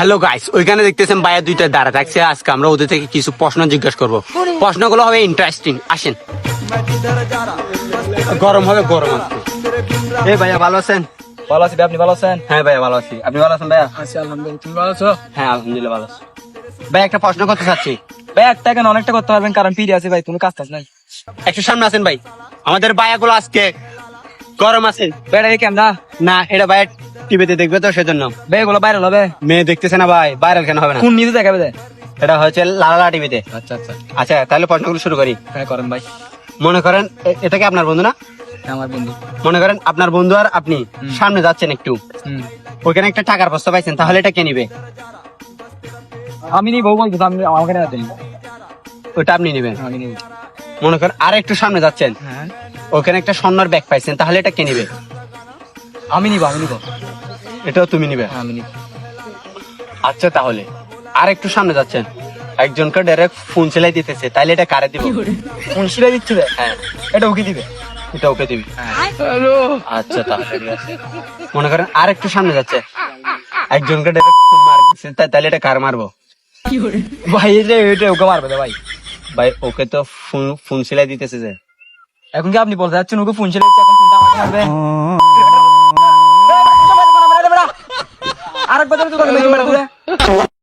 Hello guys, ওইখানে দেখতেছেন ভাইয়া দুইটা দাঁড়া থাকছে। আজকে আমরা ওদের থেকে কিছু প্রশ্ন জিজ্ঞেস করবো। প্রশ্নগুলো হবে ইন্টারেস্টিং। আসেন, গরম হবে, গরম আছে। এই ভাইয়া ভালো আছেন? ভালো আছি ভাই, আপনি ভালো আছেন? হ্যাঁ ভাইয়া ভালো আছি। আপনি ভালো আছেন ভাইয়া? আছি আলহামদুলিল্লাহ, তুমি ভালো আছো? হ্যাঁ আলহামদুলিল্লাহ ভালো আছি। ভাই একটা প্রশ্ন করতে চাচ্ছি। ভাই একটা কেন অনেকটা করতে পারবেন, কারণ পিড়ি আছে ভাই, তুমি কাজ টাজ নাই। একটু সামনে আছেন ভাই। আমাদের ভাইয়াগুলো আজকে গরম আছে বেড়া দেখে আমরা না, এটা ভাইয়া টিভিতে দেখবে তো সেজন্য। ভাই এগুলো ভাইরাল হবে। মেয়ে দেখতেছে না ভাই, ভাইরাল কেন হবে না? কোন নিউজে দেখাবে দেয়? এটা হচ্ছে লালা টিভিতে। আচ্ছা আচ্ছা, আচ্ছা তাহলে প্রশ্নগুলো শুরু করি। হ্যাঁ করেন ভাই। মনে করেন এটা কি আপনার বন্ধু না? আমার বন্ধু। মনে করেন আপনার বন্ধু আর আপনি সামনে যাচ্ছেন একটু, ওইখানে একটা টাকার প্রস্তাব পাইছেন, তাহলে এটা কে নিবে? আমি নিব বলতো, আমি আমাকে না দেন। ওটা আপনি নিবেন। আমি নিব। মনে করেন আর একটু সামনে যাচ্ছেন, হ্যাঁ ওখানে একটা স্বর্ণের ব্যাগ পাইছেন, তাহলে এটা কে নিবে? আমি নিব, আমি নিব। এটাও তুমি নিবে। হ্যাঁ আমি নিব। আচ্ছা তাহলে আর একটু সামনে যাচ্ছেন, একজনকে ডাইরেক্ট ফোন সেলাই দিতেছে, তাহলে এটা কারে দিব? কোন শিলাই দিচ্ছে রে? হ্যাঁ এটা ওকে দিবে। এটা ওকে দিবি। হ্যালো। আচ্ছা তাহলে ঠিক আছে। মনে করেন আর একটু সামনে যাচ্ছে, একজনকে ডাইরেক্ট ফোন মার দিচ্ছে, তাহলে এটা কার মারবো? ভাই এই যে এটা ওকে মারবে তো ভাই। ভাই ওকে তো ফোন সেলাই দিতেছে যে। এখন কি আপনি বলতে যাচ্ছেন ওকে ফোন শিলাই দিচ্ছে, এখন ফোনটা আমাকে মারবে? আরেকবার তো